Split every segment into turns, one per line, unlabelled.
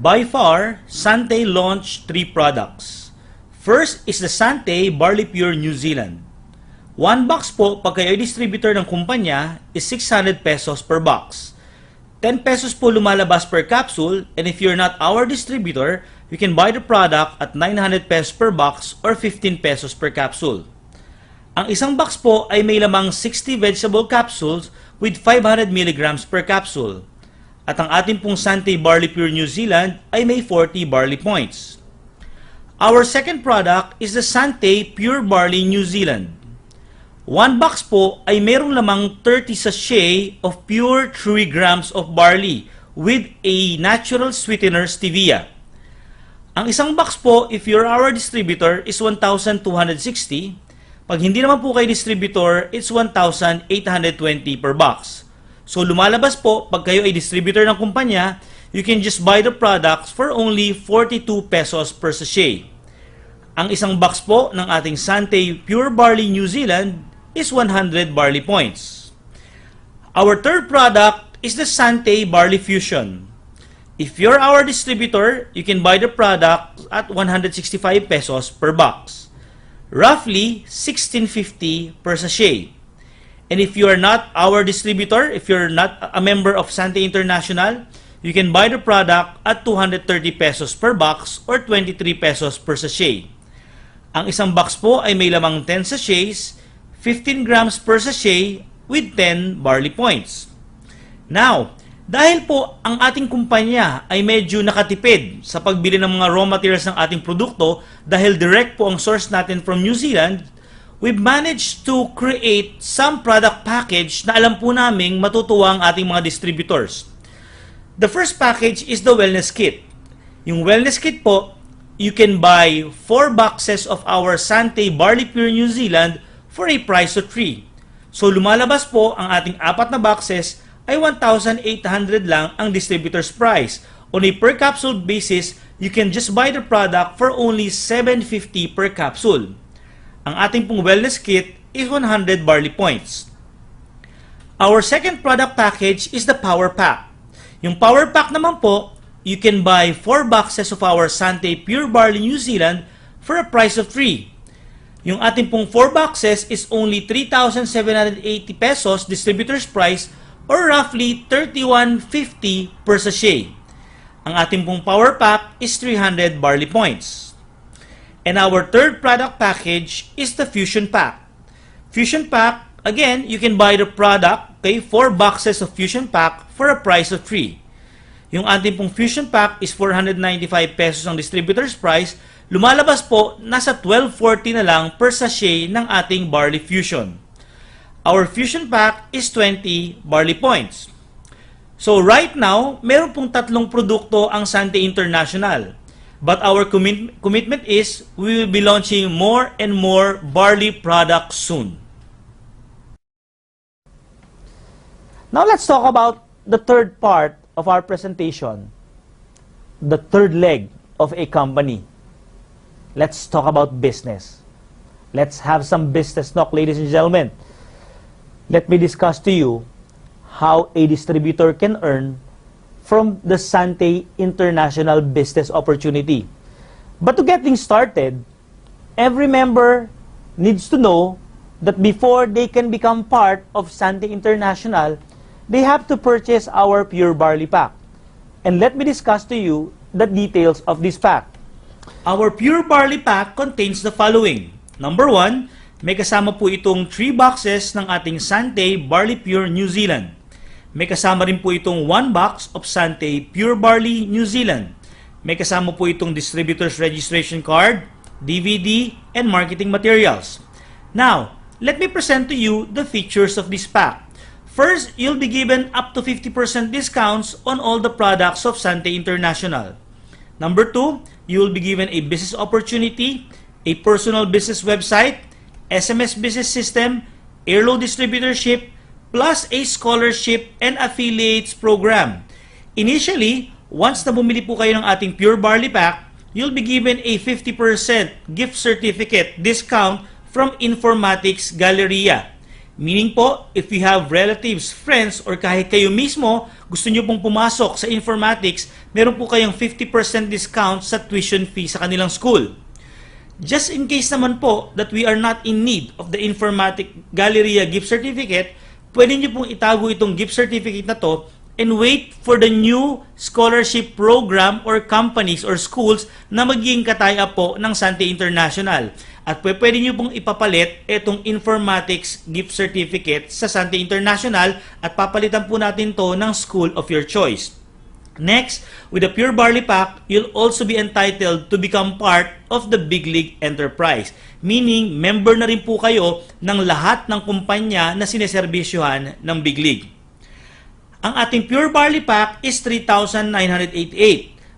By far, Sante launched 3 products. First is the Sante Barley Pure New Zealand. 1 box po pag kayo ay distributor ng kumpanya is 600 pesos per box. 10 pesos po lumalabas per capsule, and if you're not our distributor, you can buy the product at 900 pesos per box or 15 pesos per capsule. Ang isang box po ay may lamang 60 vegetable capsules with 500 mg per capsule. At ang ating pong Sante Barley Pure New Zealand ay may 40 barley points. Our second product is the Sante Pure Barley New Zealand. 1 box po ay mayroong lamang 30 sachet of pure 3 grams of barley with a natural sweetener stevia. Ang isang box po, if you're our distributor, is 1,260. Pag hindi naman po kayo distributor, it's 1,820 per box. So lumalabas po, pag kayo ay distributor ng kumpanya, you can just buy the products for only 42 pesos per sachet. Ang isang box po ng ating Sante Pure Barley New Zealand is 100 barley points. Our third product is the Sante Barley Fusion. If you're our distributor, you can buy the product at 165 pesos per box. Roughly 16.50 per sachet. And if you are not our distributor, if you're not a member of Sante International, you can buy the product at 230 pesos per box or 23 pesos per sachet. Ang isang box po ay may lamang 10 sachets, 15 grams per sachet with 10 barley points. Now, dahil po ang ating kumpanya ay medyo nakatipid sa pagbili ng mga raw materials ng ating produkto dahil direct po ang source natin from New Zealand, we've managed to create some product package na alam po naming matutuwa ang ating mga distributors. The first package is the wellness kit. Yung wellness kit po, you can buy 4 boxes of our Sante Barley Pure New Zealand for a price of 3. So lumalabas po ang ating 4 na boxes ay 1,800 lang ang distributor's price. On a per capsule basis, you can just buy the product for only 750 per capsule. Ang ating pong wellness kit is 100 barley points. Our second product package is the Power Pack. Yung Power Pack naman po, you can buy 4 boxes of our Sante Pure Barley New Zealand for a price of 3. Yung ating pong 4 boxes is only 3,780 pesos distributor's price or roughly 31.50 per sachet. Ang ating pong Power Pack is 300 barley points. And our third product package is the Fusion Pack. Fusion Pack, again, you can buy the product, pay 4 boxes of Fusion Pack for a price of 3. Yung ating pong Fusion Pack is 495 pesos ang distributor's price. Lumalabas po, nasa 12.40 na lang per sachet ng ating Barley Fusion. Our Fusion Pack is 20 barley points. So right now, meron pong 3 produkto ang Sante International. But our commitment is we will be launching more and more barley products soon.
Now let's talk about the third part of our presentation, the third leg of a company. Let's talk about business. Let's have some business talk, ladies and gentlemen. Let me discuss to you how a distributor can earn from the Sante International business opportunity. But to get things started, every member needs to know that before they can become part of Sante International, they have to purchase our Pure Barley Pack. And let me discuss to you the details of this pack.
Our Pure Barley Pack contains the following. Number 1, may kasama po itong 3 boxes ng ating Sante Barley Pure New Zealand. May kasama rin po itong 1 box of Sante Pure Barley New Zealand. May kasama po itong distributor's registration card, DVD, and marketing materials. Now, let me present to you the features of this pack. First, you'll be given up to 50% discounts on all the products of Sante International. Number 2, you will be given a business opportunity, a personal business website, SMS business system, airload distributorship, plus a scholarship and affiliates program. Initially, once na bumili po kayo ng ating Pure Barley Pack, you'll be given a 50% gift certificate discount from Informatics Galleria. Meaning po, if you have relatives, friends, or kahit kayo mismo, gusto nyo pong pumasok sa informatics, meron po kayong 50% discount sa tuition fee sa kanilang school. Just in case naman po that we are not in need of the Informatic Galleria gift certificate, pwede nyo pong itago itong gift certificate na to and wait for the new scholarship program or companies or schools na magiging kataya po ng Sante International. At pwede nyo pong ipapalit itong informatics gift certificate sa Sante International at papalitan po natin to ng school of your choice. Next, with the Pure Barley Pack, you'll also be entitled to become part of the Big League Enterprise. Meaning, member na rin po kayo ng lahat ng kumpanya na sineserbisyohan ng Big League. Ang ating Pure Barley Pack is 3,988.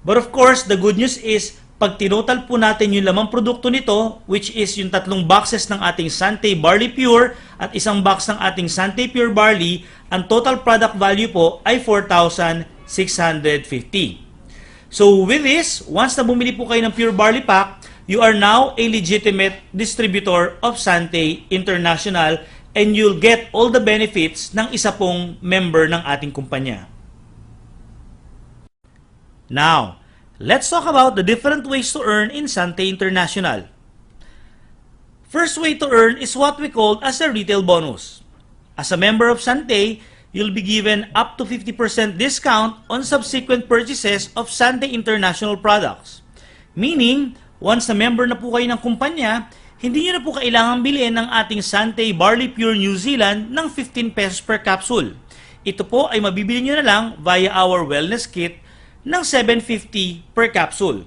But of course, the good news is, pag tinotal po natin yung lamang produkto nito, which is yung 3 boxes ng ating Sante Barley Pure at isang box ng ating Sante Pure Barley, ang total product value po ay 4,650. So with this, once na bumili po kayo ng Pure Barley Pack, you are now a legitimate distributor of Sante International and you'll get all the benefits ng isa pong member ng ating kumpanya. Now, let's talk about the different ways to earn in Sante International. First way to earn is what we call as a retail bonus. As a member of Sante, you'll be given up to 50% discount on subsequent purchases of Sante International products. Meaning, once na member na po kayo ng kumpanya, hindi nyo na po kailangang bilhin ng ating Sante Barley Pure New Zealand ng 15 pesos per capsule. Ito po ay mabibili nyo na lang via our wellness kit ng 750 per capsule.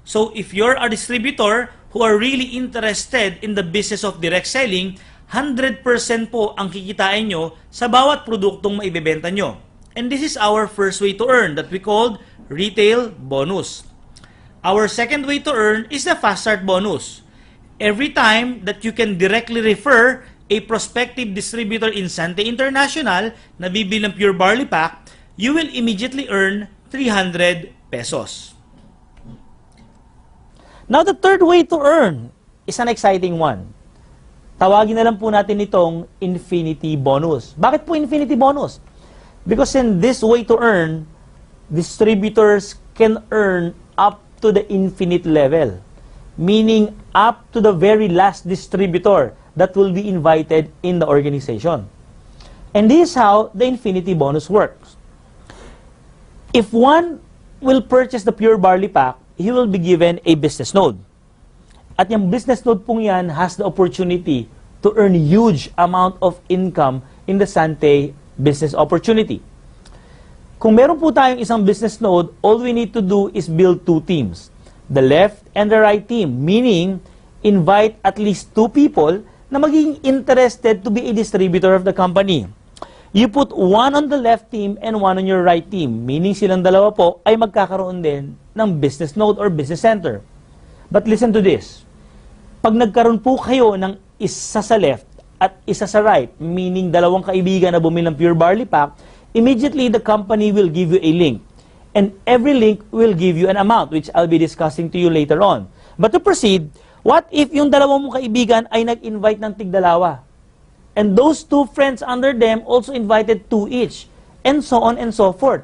So if you're a distributor who are really interested in the business of direct selling, 100% po ang kikitain nyo sa bawat produktong maibebenta nyo. And this is our first way to earn that we called retail bonus. Our second way to earn is the fast start bonus. Every time that you can directly refer a prospective distributor in Sante International na bibili ng Pure Barley Pack, you will immediately earn 300 pesos.
Now, the third way to earn is an exciting one. Tawagin na lang po natin itong infinity bonus. Bakit po infinity bonus? Because in this way to earn, distributors can earn up to the infinite level. Meaning up to the very last distributor that will be invited in the organization. And this is how the infinity bonus works. If one will purchase the Pure Barley Pack, he will be given a business node. At yung business node pong yan has the opportunity to earn huge amount of income in the Sante business opportunity. Kung meron po tayong isang business node, all we need to do is build 2 teams. The left and the right team, meaning invite at least 2 people na magiging interested to be a distributor of the company. You put 1 on the left team and 1 on your right team, meaning silang dalawa po ay magkakaroon din ng business node or business center. But listen to this. Pag nagkaroon po kayo ng isa sa left at isa sa right, meaning dalawang kaibigan na bumili ng Pure Barley Pack, immediately the company will give you a link. And every link will give you an amount, which I'll be discussing to you later on. But to proceed, what if yung dalawang mong kaibigan ay nag-invite ng tigdalawa? And those 2 friends under them also invited 2 each, and so on and so forth.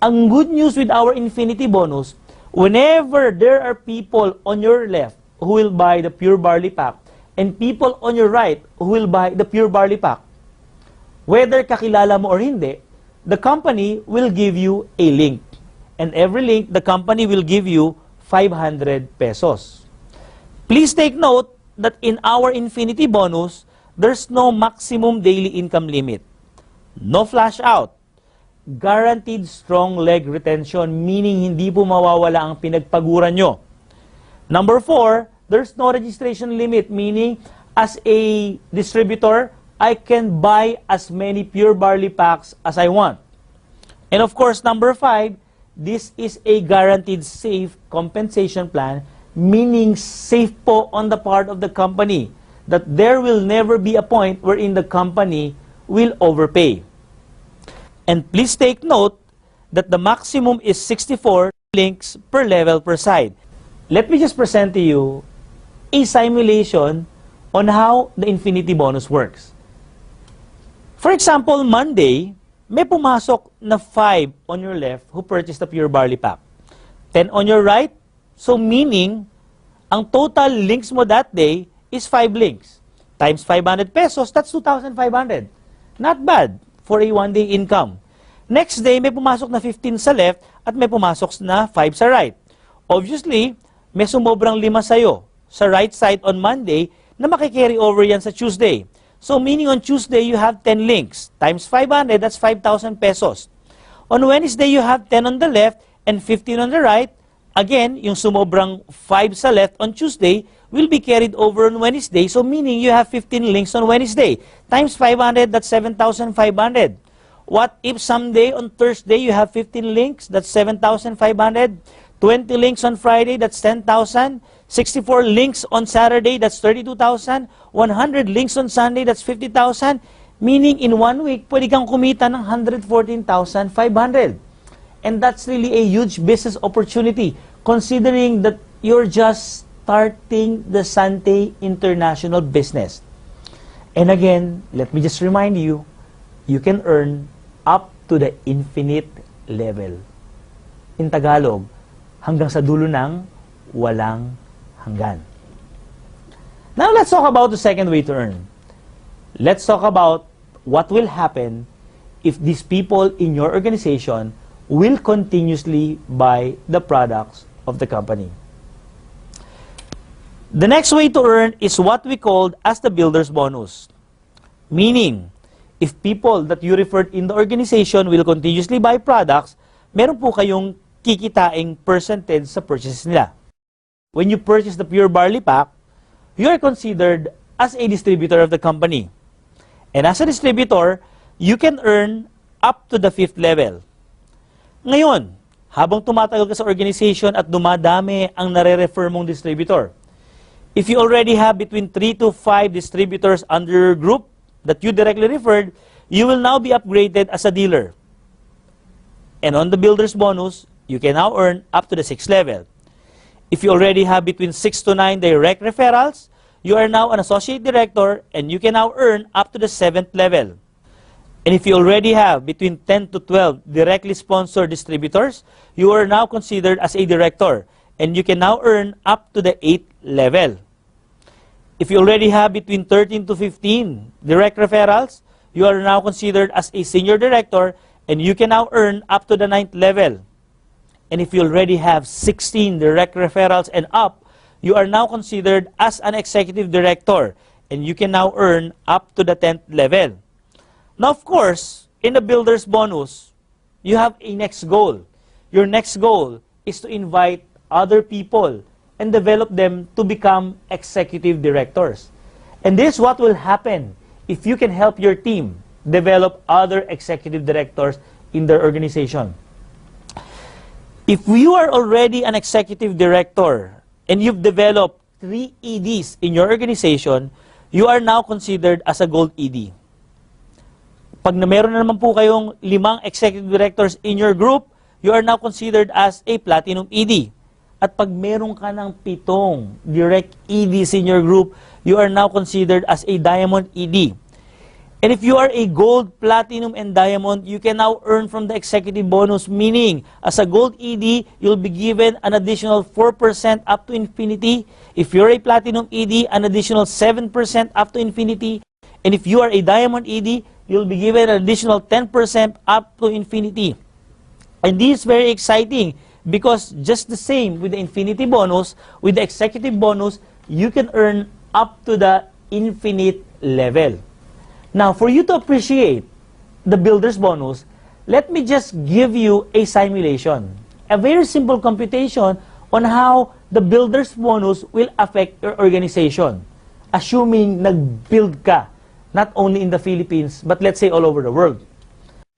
Ang good news with our infinity bonus, whenever there are people on your left who will buy the Pure Barley Pack, and people on your right who will buy the Pure Barley Pack, whether kakilala mo or hindi, the company will give you a link. And every link, the company will give you 500 pesos. Please take note that in our infinity bonus, there's no maximum daily income limit. No flash out. Guaranteed strong leg retention, meaning hindi po mawawala ang pinagpaguran nyo. Number 4, there's no registration limit, meaning as a distributor, I can buy as many Pure Barley Packs as I want. And of course, number 5, this is a guaranteed safe compensation plan, meaning safe po on the part of the company, that there will never be a point wherein the company will overpay. And please take note that the maximum is 64 links per level per side. Let me just present to you a simulation on how the infinity bonus works. For example, Monday, may pumasok na 5 on your left who purchased the Pure Barley Pack. 10 on your right, so meaning, ang total links mo that day is 5 links. Times 500 pesos, that's 2,500. Not bad for a one-day income. Next day, may pumasok na 15 sa left at may pumasok na 5 sa right. Obviously, may sumobrang 5 sa'yo sa right side on Monday na makikarry over yan sa Tuesday. So, meaning on Tuesday, you have 10 links. Times 500, that's 5,000 pesos. On Wednesday, you have 10 on the left and 15 on the right. Again, yung sumobrang 5 sa left on Tuesday will be carried over on Wednesday. So, meaning you have 15 links on Wednesday. Times 500, that's 7,500. What if someday on Thursday, you have 15 links? That's 7,500. 20 links on Friday, that's 10,000. 64 links on Saturday, that's 32,000. 100 links on Sunday, that's 50,000. Meaning, in 1 week, pwede kang kumita ng 114,500. And that's really a huge business opportunity, considering that you're just starting the Sante International business. And again, let me just remind you, you can earn up to the infinite level. In Tagalog, hanggang sa dulo ng walang hanggan. Now, let's talk about the second way to earn. Let's talk about what will happen if these people in your organization will continuously buy the products of the company. The next way to earn is what we called as the builder's bonus. Meaning, if people that you referred in the organization will continuously buy products, meron po kayong kikitaing percentage sa purchases nila. When you purchase the Pure Barley Pack, you are considered as a distributor of the company. And as a distributor, you can earn up to the 5th level. Ngayon, habang tumatagal ka sa organization at dumadami ang nare-refer mong distributor, if you already have between 3 to 5 distributors under your group that you directly referred, you will now be upgraded as a dealer. And on the builder's bonus, you can now earn up to the 6th level. If you already have between 6 to 9 direct referrals, you are now an associate director and you can now earn up to the 7th level. And if you already have between 10 to 12 directly sponsored distributors, you are now considered as a director and you can now earn up to the 8th level. If you already have between 13 to 15 direct referrals, you are now considered as a senior director and you can now earn up to the 9th level. And if you already have 16 direct referrals and up, you are now considered as an executive director and you can now earn up to the 10th level. Now, of course, in the builder's bonus, you have a next goal. Your next goal is to invite other people and develop them to become executive directors. And this is what will happen if you can help your team develop other executive directors in their organization. If you are already an executive director and you've developed 3 EDs in your organization, you are now considered as a gold ED. Pag meron na naman po kayong 5 executive directors in your group, you are now considered as a platinum ED. At pag meron ka ng 7 direct EDs in your group, you are now considered as a diamond ED. And if you are a gold, platinum, and diamond, you can now earn from the executive bonus, meaning, as a gold ED, you'll be given an additional 4% up to infinity. If you're a platinum ED, an additional 7% up to infinity. And if you are a diamond ED, you'll be given an additional 10% up to infinity. And this is very exciting because just the same with the infinity bonus, with the executive bonus, you can earn up to the infinite level. Now, for you to appreciate the builder's bonus, let me just give you a simulation. A very simple computation on how the builder's bonus will affect your organization. Assuming nag-build ka, not only in the Philippines, but let's say all over the world.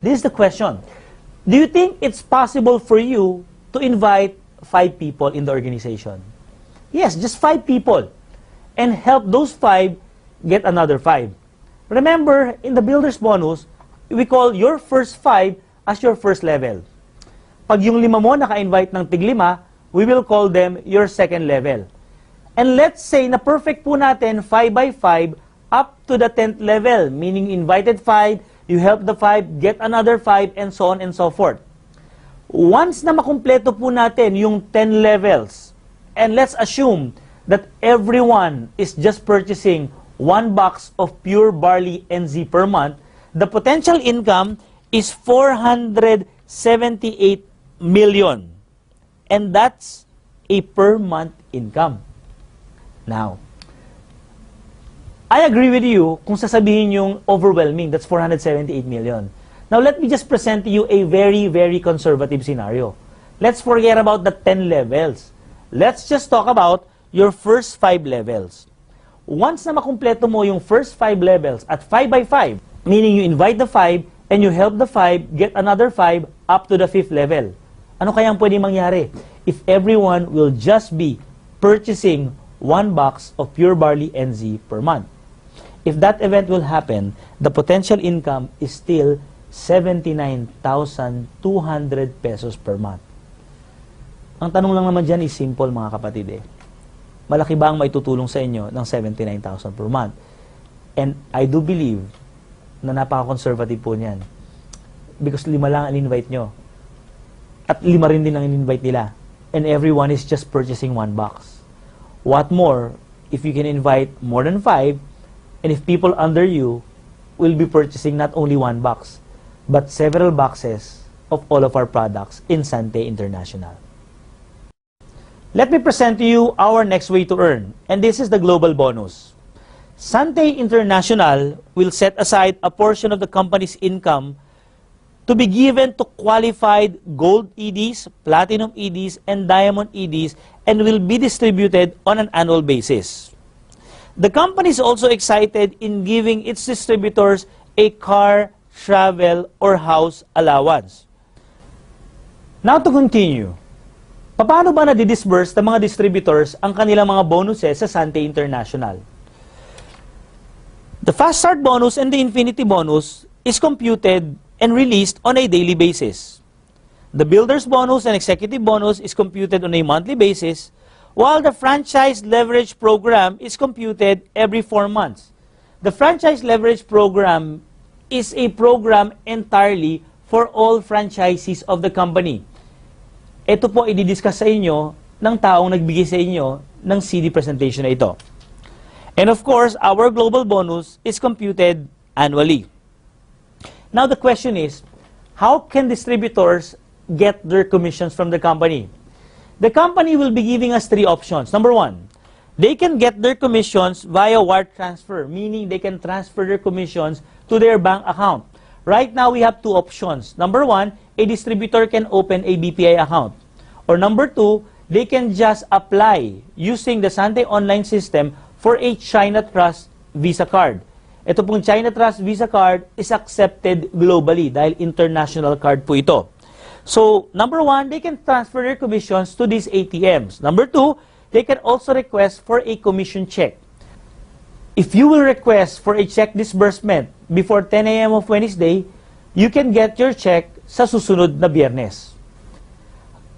This is the question. Do you think it's possible for you to invite 5 people in the organization? Yes, just 5 people. And help those 5 get another 5. Remember, in the builder's bonus, we call your first 5 as your first level. Pag yung 5 mo naka-invite ng tig-5, we will call them your second level. And let's say na perfect po natin 5 by 5 up to the 10th level, meaning invited 5, you help the 5, get another 5, and so on and so forth. Once na makumpleto po natin yung 10 levels, and let's assume that everyone is just purchasing 1 box of pure barley NZ per month, the potential income is 478 million. And that's a per month income. Now, I agree with you kung sasabihin yung overwhelming, that's 478 million. Now, let me just present to you a very, very conservative scenario. Let's forget about the 10 levels. Let's just talk about your first 5 levels. Once na makumpleto mo yung first 5 levels at 5 by 5, meaning you invite the 5 and you help the 5 get another 5 up to the 5th level. Ano kayang pwede mangyari if everyone will just be purchasing 1 box of pure barley NZ per month? If that event will happen, the potential income is still 79,200 pesos per month. Ang tanong lang naman dyan is simple, mga kapatid eh. Malaki ba ang maitutulong sa inyo ng 79,000 per month? And I do believe na napaka-conservative po niyan. Because 5 lang ang in-invite nyo. At 5 rin din ang in-invite nila. And everyone is just purchasing 1 box. What more, if you can invite more than 5, and if people under you will be purchasing not only 1 box, but several boxes of all of our products in Sante International. Let me present to you our next way to earn, and this is the global bonus. Sante International will set aside a portion of the company's income to be given to qualified gold EDs, platinum EDs, and diamond EDs, and will be distributed on an annual basis. The company is also excited in giving its distributors a car, travel, or house allowance. Now to continue, paano ba na-disburse ng mga distributors ang kanilang mga bonuses sa Sante International? The Fast Start bonus and the Infinity bonus is computed and released on a daily basis. The Builder's bonus and Executive bonus is computed on a monthly basis, while the Franchise Leverage Program is computed every 4 months. The Franchise Leverage Program is a program entirely for all franchisees of the company. Ito po i-discuss sa inyo ng taong nagbigay sa inyo ng CD presentation na ito. And of course, our global bonus is computed annually. Now the question is, how can distributors get their commissions from the company? The company will be giving us 3 options. Number 1, they can get their commissions via wire transfer, meaning they can transfer their commissions to their bank account. Right now, we have 2 options. Number 1, a distributor can open a BPI account. Or number 2, they can just apply using the Sante online system for a China Trust Visa card. Ito pong China Trust Visa card is accepted globally dahil international card po ito. So, number 1, they can transfer their commissions to these ATMs. Number 2, they can also request for a commission check. If you will request for a check disbursement before 10 a.m. of Wednesday, you can get your check sa susunod na Biyernes.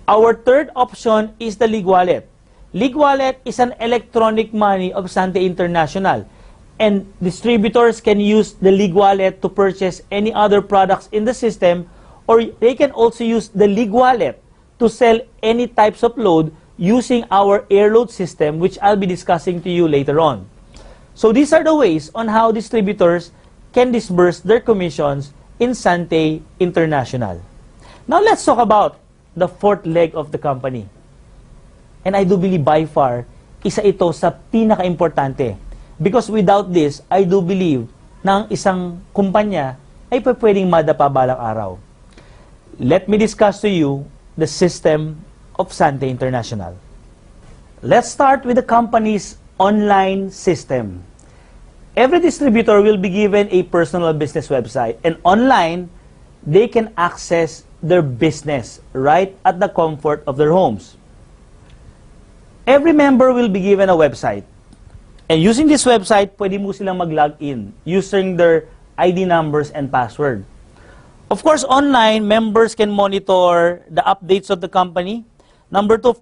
Our third option is the Lig Wallet. Lig Wallet is an electronic money of Sante International, and distributors can use the Lig Wallet to purchase any other products in the system, or they can also use the Lig Wallet to sell any types of load using our airload system, which I'll be discussing to you later on. So these are the ways on how distributors can disburse their commissions in Sante International. Now let's talk about the 4th leg of the company. And I do believe by far, isa ito sa pinaka-importante. Because without this, I do believe na ang isang kumpanya ay pwedeng madapa balang araw. Let me discuss to you the system of Sante International. Let's start with the company's online system. Every distributor will be given a personal business website, and online, they can access their business right at the comfort of their homes. Every member will be given a website. And using this website, pwede mo silang mag-log in using their ID numbers and password. Of course, online, members can monitor the updates of the company. Number 2,